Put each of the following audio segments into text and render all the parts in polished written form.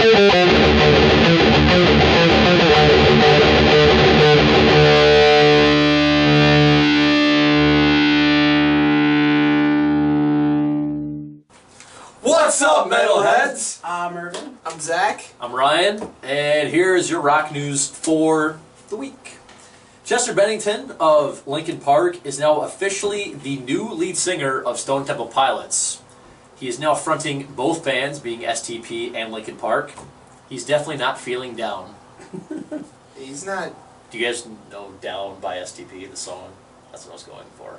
What's up, metalheads? I'm Irvin. I'm Zach. I'm Ryan, and here's your rock news for the week. Chester Bennington of Linkin Park is now officially the new lead singer of Stone Temple Pilots. He is now fronting both bands, being STP and Linkin Park. He's definitely not feeling down. He's not. Do you guys know Down by STP, the song? That's what I was going for.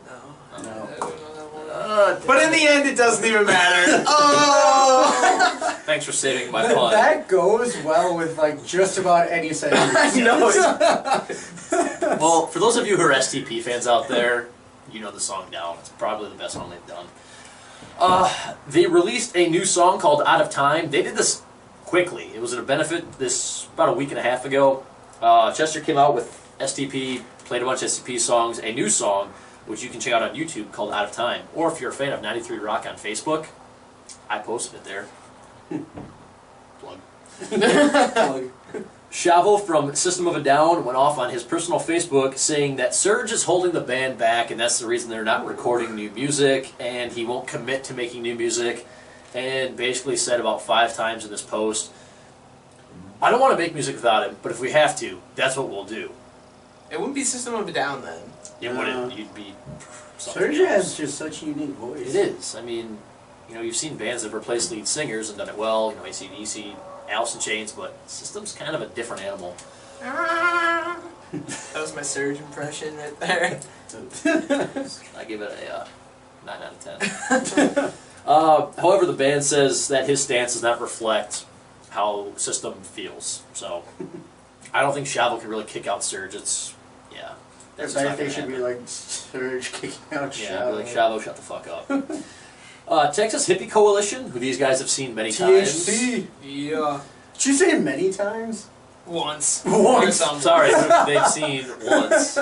No. No. I don't know that one. But in the end, it doesn't even matter. Oh! Thanks for saving my pun. That goes well with like just about any sentence. I know. Well, for those of you who are STP fans out there, you know the song Down. It's probably the best one they've done. They released a new song called Out of Time. They did this quickly. It was at a benefit about a week and a half ago. Chester came out with STP, played a bunch of STP songs, a new song, which you can check out on YouTube, called Out of Time. Or if you're a fan of 93 Rock on Facebook, I posted it there. Plug. Plug. Chavo from System of a Down went off on his personal Facebook saying that Serge is holding the band back and that's the reason they're not recording new music and he won't commit to making new music, and basically said about 5 times in this post, I don't want to make music without him, but if we have to, that's what we'll do. It wouldn't be System of a Down then. It wouldn't. You'd be Serge has just such a unique voice. It is. I mean, you know, you've seen bands that have replaced lead singers and done it well. You know, AC/DC, Alice in Chains, but System's kind of a different animal. That was my Surge impression right there. I give it a 9 out of 10. However, the band says that his stance does not reflect how System feels. So, I don't think Chavo can really kick out Serge. It's, yeah. I think they should be like Serge kicking out Chavo. Yeah, be like, Chavo, shut the fuck up. Texas Hippie Coalition, who these guys have seen many times. THC. Yeah. Did you say it many times? Once. Once. Or something. Sorry, they've seen once.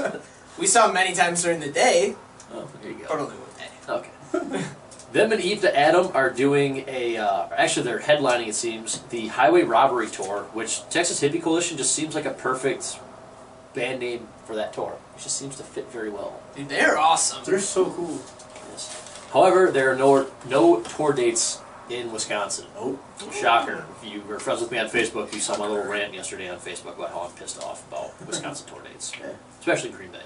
We saw him many times during the day. Oh, there you But go. only one day. Okay. Them and Eve to Adam are doing a, actually they're headlining, it seems, the Highway Robbery Tour, which Texas Hippie Coalition just seems like a perfect band name for that tour. It just seems to fit very well. Dude, they're awesome. They're so cool. Yes. However, there are no tour dates in Wisconsin. Nope. Shocker. If you were friends with me on Facebook, you saw my little rant yesterday on Facebook about how I'm pissed off about Wisconsin tour dates. Yeah. Especially Green Bay.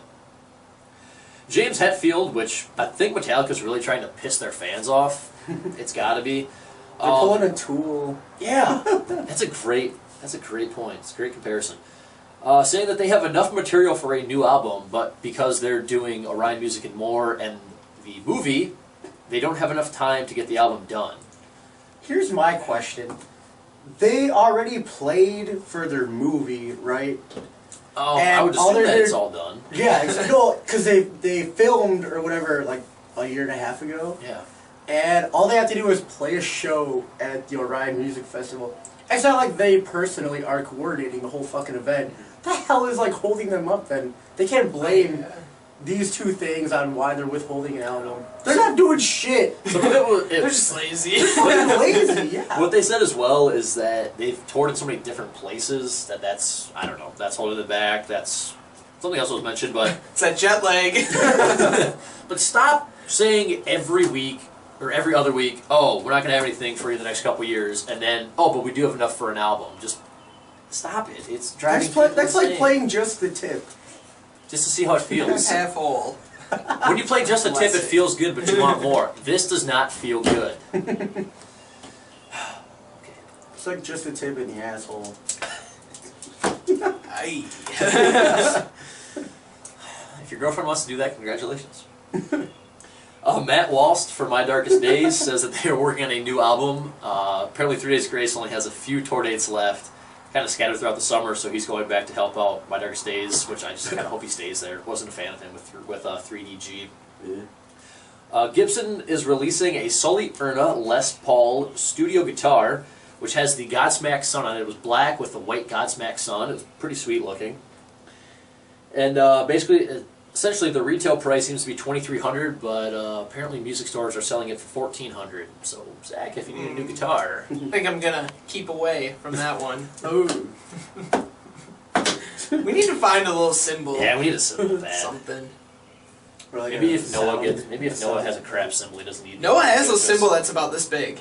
James Hetfield, which I think Metallica's really trying to piss their fans off. It's gotta be. They're pulling a Tool. Yeah. That's a great point. It's a great comparison. Saying that they have enough material for a new album, but because they're doing Orion Music and More and the movie, they don't have enough time to get the album done. Here's my question. They already played for their movie, right? Oh, And I would all assume that they're- it's all done. Yeah, because they filmed or whatever like a year and a half ago. Yeah. And all they have to do is play a show at the Orion Music Festival. It's not like they personally are coordinating the whole fucking event. What the hell is like holding them up then? They can't blame these two things on why they're withholding an album. They're not doing shit. Some of it was... They're just lazy. They're lazy, yeah. What they said as well is that they've toured in so many different places that's, I don't know, that's holding them back, that's... Something else was mentioned, but... It's that jet lag. But stop saying every week, or every other week, oh, we're not going to have anything for you the next couple years, and then, oh, but we do have enough for an album. Just stop it. It's driving people That's like insane. playing Just the Tip. Just to see how it feels. Half whole. When you play Just a Tip, it feels good, but you want more. This does not feel good. Okay. It's like Just the Tip in the asshole. Aye. If your girlfriend wants to do that, congratulations. Matt Walst for My Darkest Days says that they are working on a new album. Apparently 3 Days Grace only has a few tour dates left, kind of scattered throughout the summer, so he's going back to help out My Darkest Days, which I just kind of hope he stays there. Wasn't a fan of him with 3DG. Yeah. Gibson is releasing a Sully Erna Les Paul studio guitar, which has the Godsmack sun on it. It was black with the white Godsmack sun. It was pretty sweet looking. And basically, essentially the retail price seems to be $2,300, but apparently music stores are selling it for $1,400. So Zach, if you need a new guitar, I think I'm gonna keep away from that one. Ooh. We need to find a little symbol. yeah, we need a symbol bad. Something. Or like Maybe a if Noah sound- gets, maybe if Noah sound- has a crap symbol, he doesn't need. Noah has a this. symbol that's about this big.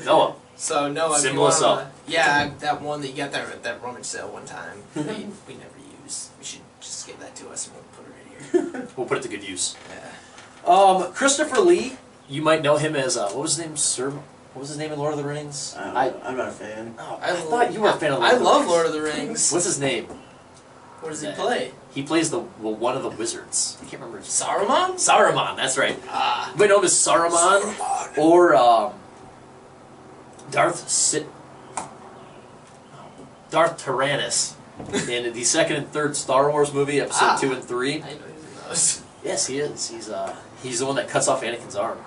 Noah, So Noah, if you Symbol us wanna, up. yeah, that one that you got there at that rummage sale one time. we never use. We should just give that to us and we'll put it right here. we'll put it to good use. Yeah. Christopher Lee, you might know him as what was his name, Sir? What was his name in Lord of the Rings? I'm not a fan. Oh, I thought you were a fan of. I love Lord of the Rings. What's his name? What does he play? He plays one of the wizards. I can't remember. His Saruman? Saruman, that's right. Ah. You might know him as Saruman, or Darth Tyrannus in the second and third Star Wars movie, episode 2 and 3. I know he's in those. Yes, he is. He's the one that cuts off Anakin's arm.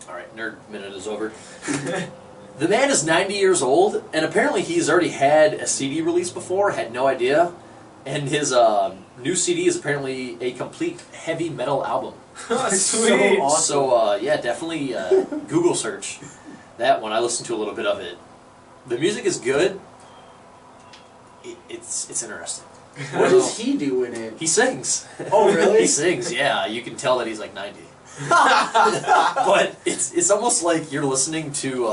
All right, nerd minute is over. The man is 90 years old, and apparently he's already had a CD release before. Had no idea, and his new CD is apparently a complete heavy metal album. Sweet. So awesome. So yeah, definitely Google search that one. I listened to a little bit of it. The music is good. It's interesting. What does he do in it? He sings. Oh, really? He sings. Yeah, you can tell that he's like 90. But it's almost like you're listening to.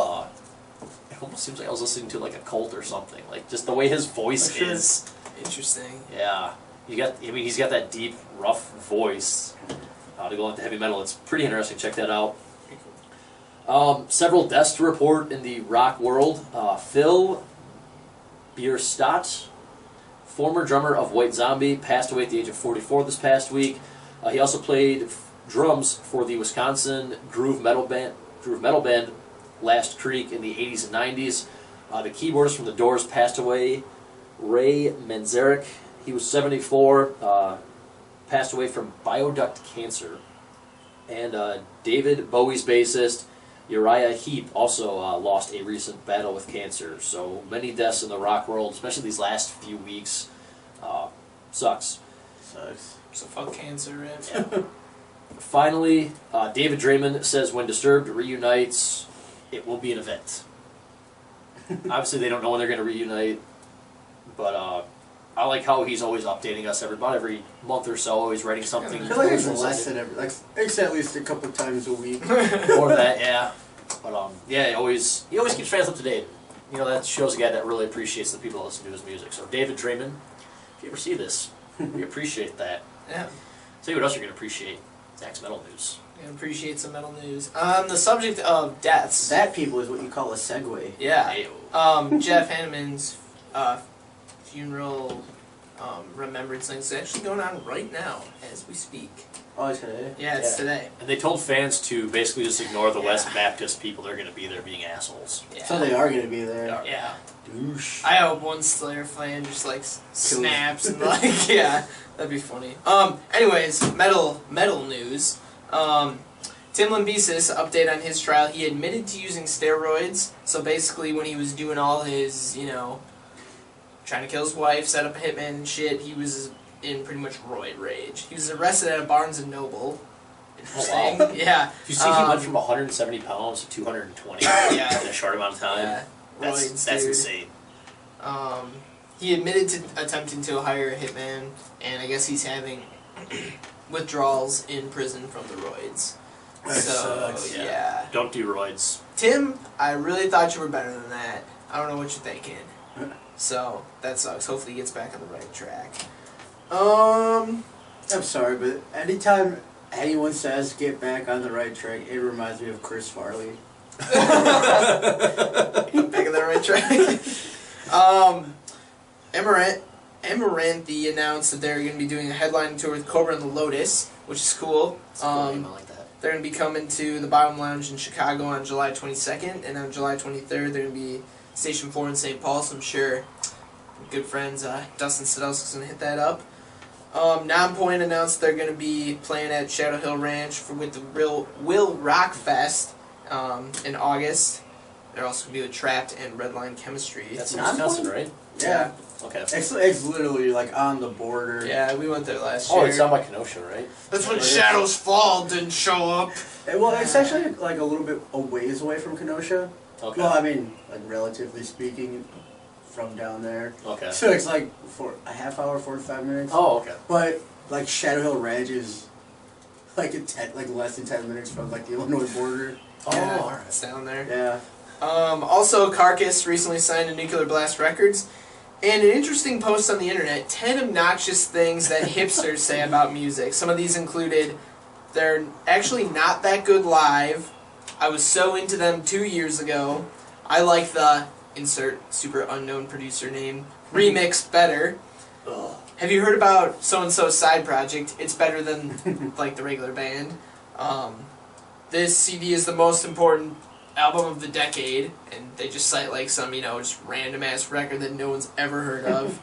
It almost seems like I was listening to like a cult or something. Like just the way his voice is. Interesting. Yeah, he's got that deep, rough voice. To go into heavy metal, it's pretty interesting. Check that out. Several deaths to report in the rock world. Phil Bierstadt, former drummer of White Zombie, passed away at the age of 44 this past week. He also played drums for the Wisconsin groove metal band Last Creek in the 80s and 90s. The keyboardist from The Doors passed away. Ray Manzarek, he was 74, passed away from bioduct cancer. And David Bowie's bassist, Uriah Heep, also lost a recent battle with cancer. So many deaths in the rock world, especially these last few weeks. Sucks. So fuck cancer, right? Yeah. Finally, David Draymond says when Disturbed reunites, it will be an event. Obviously, they don't know when they're going to reunite, but I like how he's always updating us about every month or so. He's writing something. I feel like it's less than every, it's at least a couple times a week. More of that, yeah. But yeah, he always keeps fans up to date. You know, that shows a guy that really appreciates the people that listen to his music. So David Draymond, if you ever see this, we appreciate that. Yeah. Tell you what else you're gonna appreciate. Zach's metal news. I appreciate some metal news. On the subject of deaths. That, people, is what you call a segue. Yeah. Ayo. Jeff Hanneman's funeral remembrance thing is actually going on right now as we speak. Oh, it's today? Yeah, it's today. And they told fans to basically just ignore the West Baptist people. They're gonna be there being assholes. Yeah. So they are going to be there. Yeah. Douche. I hope one Slayer fan just like snaps and like yeah, that'd be funny. Anyways, metal news. Tim Lambesis, update on his trial. He admitted to using steroids. So basically, when he was doing all his, trying to kill his wife, set up a hitman and shit, he was in pretty much roid rage. He was arrested at a Barnes and Noble. Interesting. Oh, wow. Yeah. You see, he went from 170 pounds to 220 Yeah. in a short amount of time. Yeah. Roids, That's dude. insane. He admitted to attempting to hire a hitman, and I guess he's having withdrawals in prison from the roids. That So, sucks. yeah. Don't do roids. Tim, I really thought you were better than that. I don't know what you're thinking. So, that sucks. Hopefully he gets back on the right track. I'm sorry, but anytime anyone says get back on the right track, it reminds me of Chris Farley. Back on the right track. Amaranthi announced that they're going to be doing a headlining tour with Cobra and the Lotus, which is cool. It's a cool name, I like that. They're going to be coming to the Bottom Lounge in Chicago on July 22nd, and on July 23rd they're going to be Station 4 in St. Paul, so I'm sure good friends Dustin Sadowski's going to hit that up. Nonpoint announced they're going to be playing at Shadow Hill Ranch with the Will Rock Fest in August. They're also going to be with Trapped and Redline Chemistry. That's in Nonpoint? Wisconsin, right? Yeah. Okay. It's literally like on the border. Yeah, we went there last year. Oh, it's down by Kenosha, right? That's when Shadows Fall didn't show up. Well, it's actually like a little bit a ways away from Kenosha. Okay. Well, I mean, like relatively speaking, from down there. Okay. So it's like for a half hour, 45 minutes. Oh, okay. But like Shadow Hill Ranch is like less than 10 minutes from like the Illinois border. Yeah, all right. it's down there. Yeah. Also, Carcass recently signed to Nuclear Blast Records. And an interesting post on the internet, 10 obnoxious things that hipsters say about music. Some of these included, they're actually not that good live. I was so into them 2 years ago. I like the, insert super unknown producer name, remix better. Ugh. Have you heard about so-and-so's side project? It's better than like the regular band. This CD is the most important album of the decade, and they just cite like some, just random ass record that no one's ever heard of.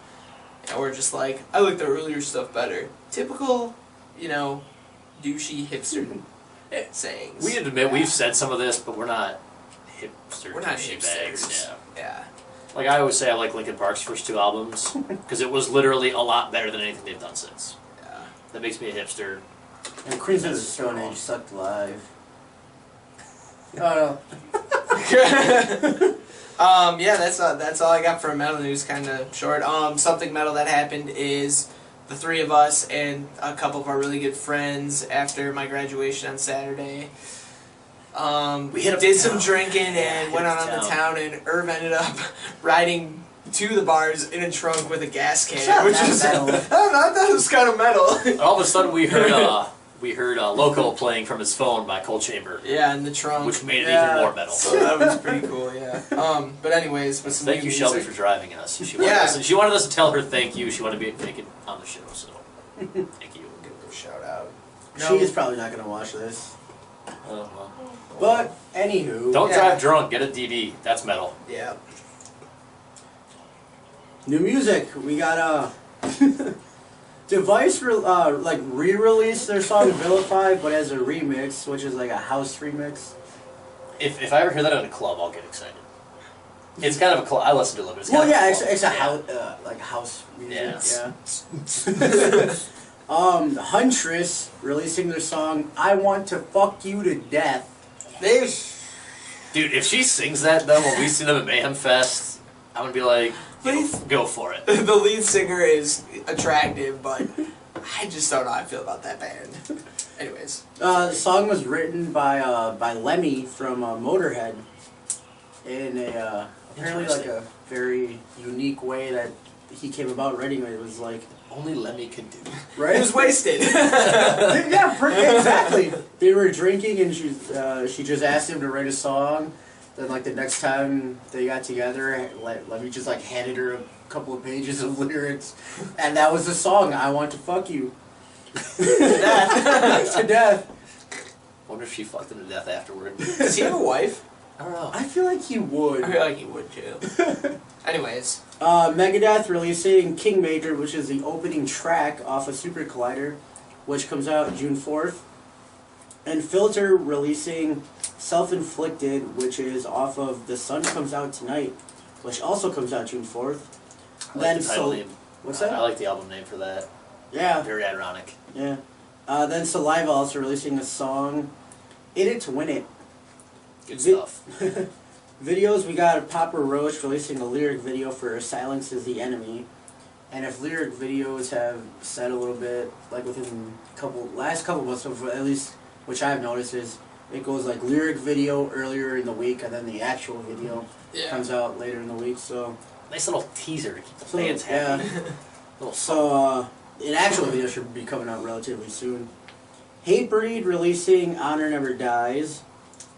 Or just like, I like the earlier stuff better. Typical, douchey hipster sayings. We admit we've said some of this, but we're not hipster. We're not douchebags. hipsters. Yeah. Like I always say, I like Linkin Park's first 2 albums because it was literally a lot better than anything they've done since. Yeah. That makes me a hipster. And Queens of the Stone Age sucked live. Oh no. Yeah, that's all I got for metal news. Kind of short. Something metal that happened is the 3 of us and a couple of our really good friends after my graduation on Saturday. We hit up did the some town. drinking and went out on the town, and Irv ended up riding to the bars in a trunk with a gas can, Shut which up, was metal. I thought it was kind of metal. All of a sudden, we heard Loco playing from his phone by Cold Chamber, Yeah, in the trunk, which made it Yeah. even more metal. So that was pretty cool. Yeah. But anyways, with some Thank new you, Shelby, music. for driving us. Yeah. She wanted us to tell her thank you. She wanted to make it on the show, so thank you. Give her a shout out. She is probably not gonna watch this. Well. But anywho, Don't Yeah. drive drunk. Get a DD. That's metal. Yeah. new music. We got Device re-released their song "Vilify," but as a remix, which is like a house remix. If I ever hear that at a club, I'll get excited. It's kind of a club. I listen to it, but it's Well, kind yeah, of a it's a club. house music. Yeah. Yeah. Huntress releasing their song "I Want to Fuck You to Death." Dude, if she sings that though when we see them at Mayhem Fest, I'm gonna be like, go for it. The lead singer is attractive, but I just don't know how I feel about that band. Anyways. The song was written by Lemmy from Motorhead in a apparently like a very unique way that he came about writing it. It was like Only Lemmy could do. right. He was wasted. Yeah, exactly. They were drinking and she just asked him to write a song. Then like the next time they got together, Lemmy just like handed her a couple of pages of lyrics, and that was the song. I want to fuck you to death. To death. Wonder if she fucked him to death afterward. Does he have a wife? I don't know. I feel like he would. I feel like he would too. Anyways. Megadeth releasing Kingmaker, which is the opening track off of Super Collider, which comes out June 4th. And Filter releasing Self-Inflicted, which is off of The Sun Comes Out Tonight, which also comes out June 4th. I like the title name. What's that? I like the album name for that. Yeah. Very ironic. Yeah. Then Saliva also releasing a song, In It to Win It. Good stuff. Videos, we got Papa Roach releasing a lyric video for Silence is the Enemy. And if lyric videos have said a little bit, like within last couple months, of at least, which I've noticed is, it goes like lyric video earlier in the week, and then the actual video comes out later in the week, so. Nice little teaser to keep the So, fans happy. yeah. Little So, an actual video should be coming out relatively soon. Hatebreed releasing Honor Never Dies.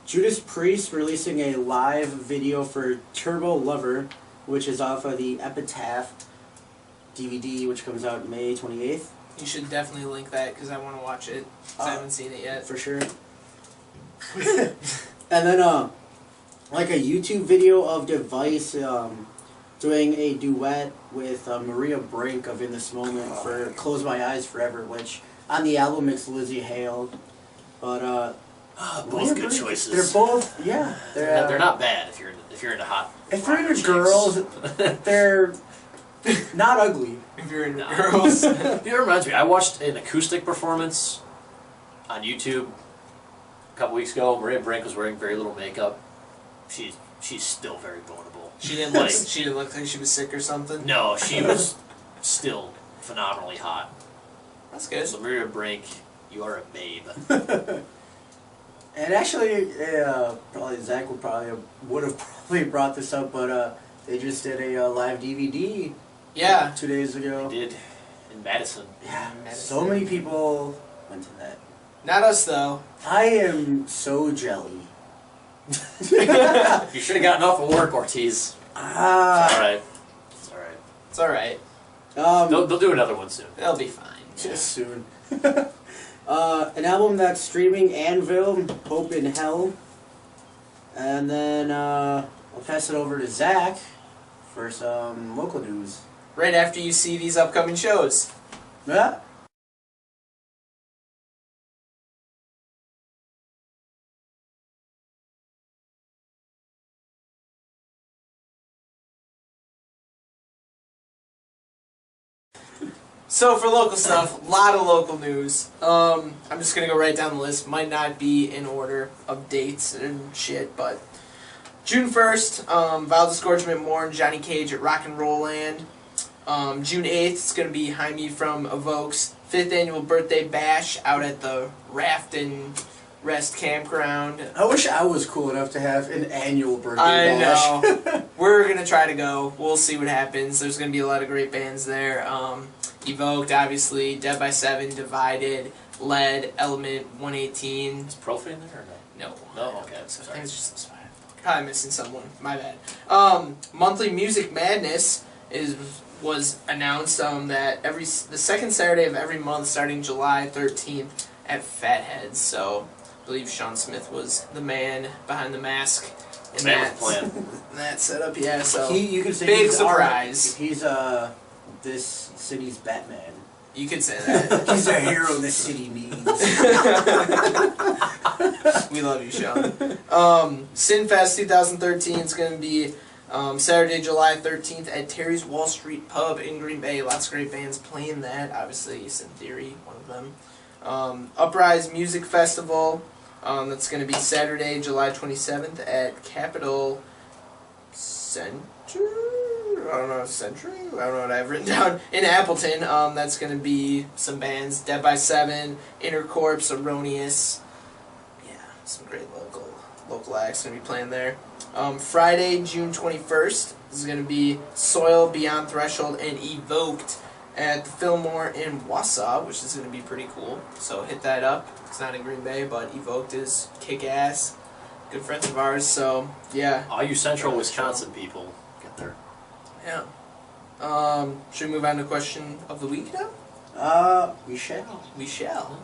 Judas Priest releasing a live video for Turbo Lover, which is off of the Epitaph DVD, which comes out May 28th. You should definitely link that because I want to watch it. 'Cause I haven't seen it yet. For sure. And then, like a YouTube video of Device doing a duet with Maria Brink of In This Moment for Close My Eyes Forever, which on the album it's Lizzie Hale. But, both good choices. They're both, yeah. They're not bad if you're into hot. If you're into chicks. girls, they're Not ugly. If you're into Nah. girls. It reminds me, I watched an acoustic performance on YouTube a couple weeks ago. Maria Brink was wearing very little makeup. She's still very vulnerable. She didn't look like she was sick or something. No, she was still phenomenally hot. That's good. So Maria Brink, you are a babe. And actually, probably Zach would have probably brought this up, but they just did a live DVD. Yeah. 2 days ago. They did in Madison. Yeah. So many people went to that. Not us though. I am so jelly. You should have gotten off of work, Ortiz. It's alright. It's alright. It's alright. They'll do another one soon. It'll be fine. Just soon. An album that's streaming, Anvil, Hope in Hell. And then I'll pass it over to Zach for some local news. Right after you see these upcoming shows. Yeah. So for local stuff, a lot of local news. I'm just gonna go right down the list. Might not be in order of dates and shit, but June 1st, Vile Disgorgement Mourn, Johnny Cage at Rock and Roll Land. June 8th, it's gonna be Jaime from Evoke's 5th annual birthday bash out at the Raft and Rest Campground. I wish I was cool enough to have an annual birthday I bash. know. We're gonna try to go. We'll see what happens. There's gonna be a lot of great bands there. Evoked, obviously, Dead by 7, Divided, Lead, Element, 118. Is Profane there or no? No? Okay. So Sorry. I think it's just probably missing someone. My bad. Monthly Music Madness was announced that the second Saturday of every month, starting July 13th at Fatheads. So I believe Sean Smith was the man behind the mask in Man that with a plan. that setup. Yeah. So You could say big he's surprise. He's this city's Batman. You could say that. He's a hero this city needs. We love you, Sean. Sinfest 2013 is going to be Saturday, July 13th at Terry's Wall Street Pub in Green Bay. Lots of great bands playing that. Obviously, Sin Theory, one of them. Uprise Music Festival. That's going to be Saturday, July 27th at Capitol Center. I don't know, Century? I don't know what I have written down. In Appleton, that's going to be some bands. Dead by 7, Intercorpse, Erroneous. Yeah, some great local acts going to be playing there. Friday, June 21st, this is going to be Soil, Beyond Threshold, and Evoked at the Fillmore in Wausau, which is going to be pretty cool. So hit that up. It's not in Green Bay, but Evoked is kick-ass. Good friends of ours, so yeah. All you central Wisconsin people, get there. Yeah. Should we move on to question of the week now? We shall. We shall.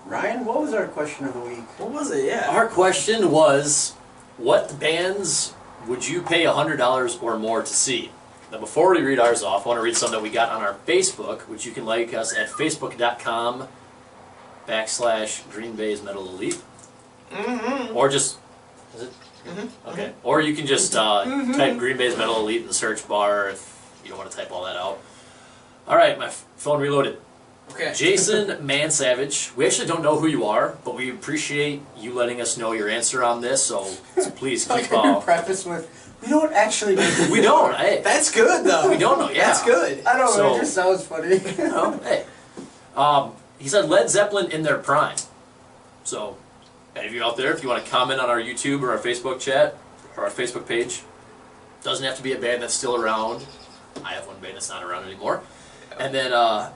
Ryan, what was our question of the week? What was it? Yeah. Our question was, what bands would you pay $100 or more to see? Now, before we read ours off, I want to read some that we got on our Facebook, which you can like us at facebook.com/GreenBays MetalElite. Mm-hmm. Or just, is it? Mm-hmm. Okay. Or you can just type GreenBays MetalElite in the search bar if you don't want to type all that out. All right, my phone reloaded. Okay. Jason Mansavage, we actually don't know who you are, but we appreciate you letting us know your answer on this, so please keep preface with, we don't actually know. We don't, hey. That's good though. We don't know, yeah. That's good. I don't know, So- it just sounds funny. You know, hey. He said Led Zeppelin in their prime. So, any of you out there, if you want to comment on our YouTube or our Facebook chat, or our Facebook page, doesn't have to be a band that's still around. I have one band that's not around anymore. And then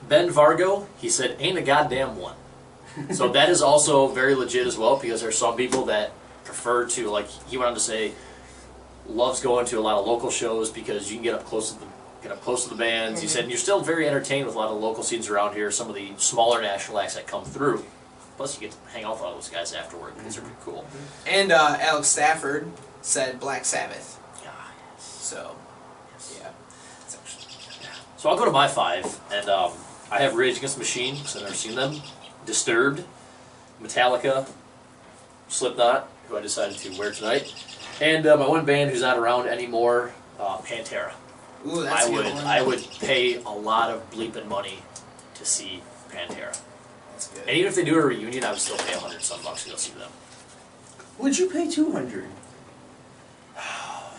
Ben Vargo, he said, ain't a goddamn one. So that is also very legit as well, because there's some people that prefer to, like he went on to say, loves going to a lot of local shows because you can get up close to the bands. He said, and you're still very entertained with a lot of local scenes around here, some of the smaller national acts that come through. Plus you get to hang out with all those guys afterward. These are pretty cool. And Alex Stafford said Black Sabbath. Yeah, yes. So, yeah. It's actually, So I'll go to my 5, and I have Rage Against the Machine, because I've never seen them, Disturbed, Metallica, Slipknot, who I decided to wear tonight, and my one band who's not around anymore, Pantera. Ooh, that's a good one. I would pay a lot of bleeping money to see Pantera. That's good. And even if they do a reunion, I would still pay $100 to go see them. Would you pay 200?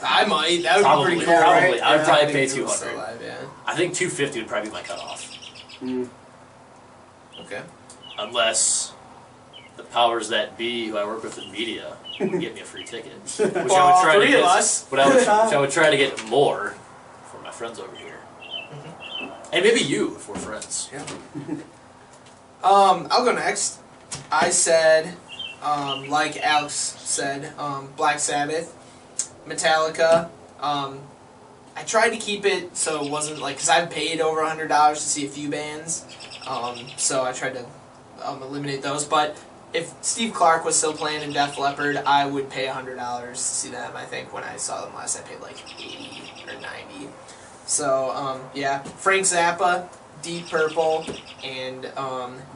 I might. That would Probably, be pretty cool. probably. Right? I would probably pay if it was still 200. alive, yeah. I think 250 would probably be my cutoff, Okay. unless the powers that be, who I work with in media, can get me a free ticket, which I would Well, try to three get. of us. But which I would try to get more for my friends over here, and maybe you if we're friends. Yeah. I'll go next. I said, like Alex said, Black Sabbath, Metallica. I tried to keep it so it wasn't like, because I've paid over $100 to see a few bands, so I tried to eliminate those. But if Steve Clark was still playing in Def Leppard, I would pay $100 to see them. I think when I saw them last, I paid like 80 or 90. So yeah, Frank Zappa, Deep Purple, and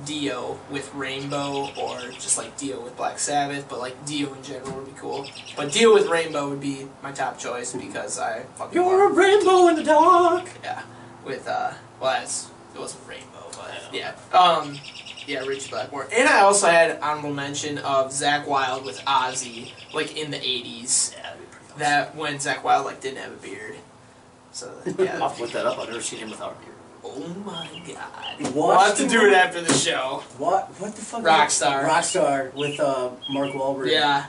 Dio with Rainbow, or just like Dio with Black Sabbath, but like Dio in general would be cool. But Dio with Rainbow would be my top choice because I fucking You're a rainbow in the dark. yeah, with well, it wasn't Rainbow, but yeah, yeah, Richie Blackmore. And I also had honorable mention of Zakk Wylde with Ozzy, like in the '80s. Yeah, that'd be pretty awesome. That when Zakk Wylde like didn't have a beard. So yeah. I'll have to look that up. I've never seen him without a beard. Oh my god. What? We'll have to do it after the show. What the fuck? Rockstar. Rockstar with Mark Wahlberg. Yeah.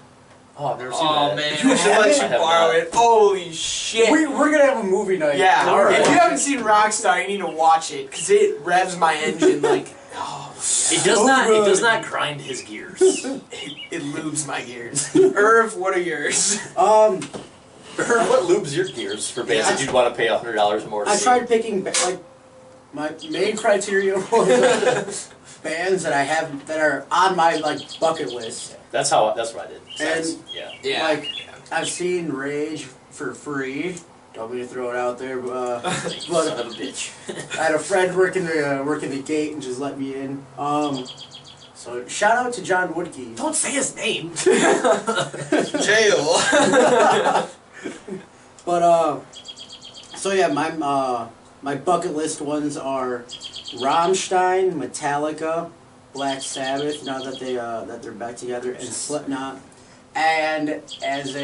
Oh, I've never seen Oh that. man, we should let you borrow it. Holy shit. We're gonna have a movie night. Yeah. All right. If you haven't seen Rockstar, you need to watch it because it revs my engine like. Oh, It does not. It does not grind his gears. it lubes my gears. Irv, what are yours? What lubes your gears for bands that you'd want to pay $100 more to I see? tried picking like my main criteria was bands that I have that are on my like bucket list. That's what I did. And yeah. Yeah. like I've seen Rage for free. Don't mean to throw it out there, but Son of a bitch. I had a friend working the gate and just let me in. So shout out to John Woodkey. Don't say his name. Jail. But so yeah, my bucket list ones are Rammstein, Metallica, Black Sabbath. Now that they're back together, and Slipknot. And as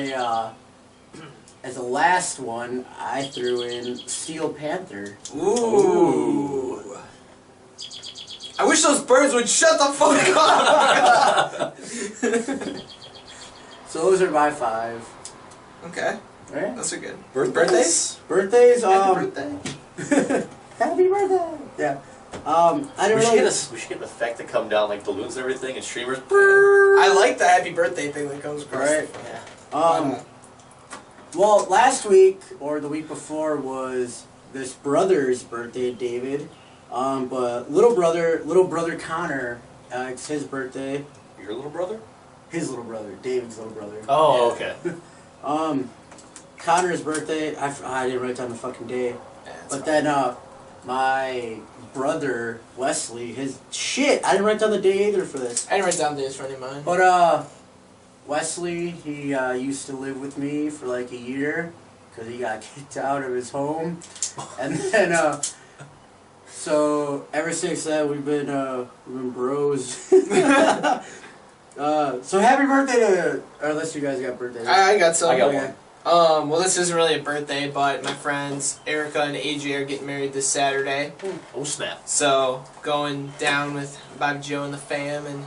a last one, I threw in Steel Panther. Ooh. I wish those birds would shut the fuck up. So those are my 5. Okay, Right? those are good. Birthdays? Birthdays. Happy birthday. Happy birthday. Yeah. I don't We should, really. we should get an effect to come down like balloons and everything and streamers. I like the happy birthday thing that comes across. Right. Yeah. Well, last week or the week before was this brother's birthday, David. But little brother Connor, it's his birthday. Your little brother? His little brother, David's little brother. Oh, okay. Connor's birthday. I didn't write down the fucking day. Yeah, it's But fine. then my brother Wesley, his shit. I didn't write down the day either for this. I didn't write down days for any of mine. But Wesley, he used to live with me for like a year because he got kicked out of his home, and then so ever since then we've been bros. So happy birthday to, or unless you guys got birthdays. I got some. I got Okay. one. Well, this isn't really a birthday, but my friends Erica and AJ are getting married this Saturday. Oh, snap. So, going down with Bobby Joe and the fam, and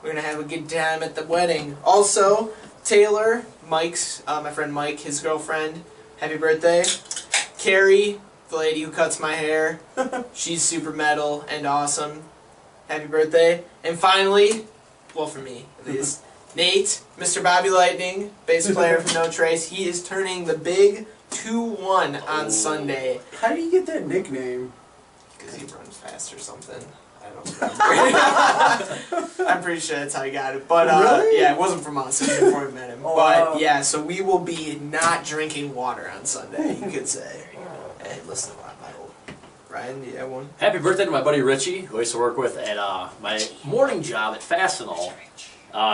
we're going to have a good time at the wedding. Also, Taylor, Mike's, my friend Mike, his girlfriend, happy birthday. Carrie, the lady who cuts my hair, she's super metal and awesome. Happy birthday. And finally, well, for me at least, Nate, Mr. Bobby Lightning, bass player from No Trace, he is turning the big 2-1 on Sunday. How do you get that nickname? Because he runs fast or something. I don't remember. I'm pretty sure that's how he got it. But Really? yeah, it wasn't from us. It was before we met him. Oh, but wow. yeah, so we will be not drinking water on Sunday, you could say. Hey, listen to my Bible. Ryan, do you have one? Happy birthday to my buddy Richie, who I used to work with at my morning job at Fastenal.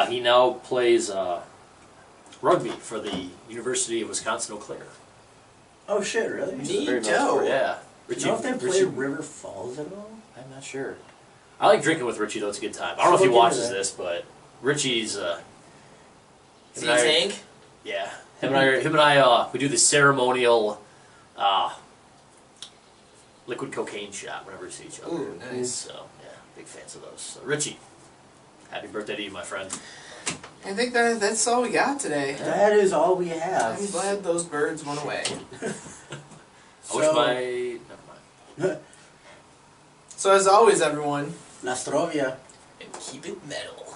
He now plays rugby for the University of Wisconsin-Eau Claire. Oh shit, really? Very nice Neato. word. Yeah. Do you know if they play River Falls at all? I'm not sure. I like drinking with Richie though; it's a good time. I don't know if he Look into watches that. this, but Richie's. Is he him and I- tank? Yeah, him and I, we do the ceremonial, liquid cocaine shot whenever we see each other. Ooh, nice. So yeah, big fans of those. So, Richie, happy birthday to you, my friend. I think that's all we got today. That is all we have. I'm glad those birds went away. I wish my. Never mind. So as always, everyone, Nastrovia. and keep it metal.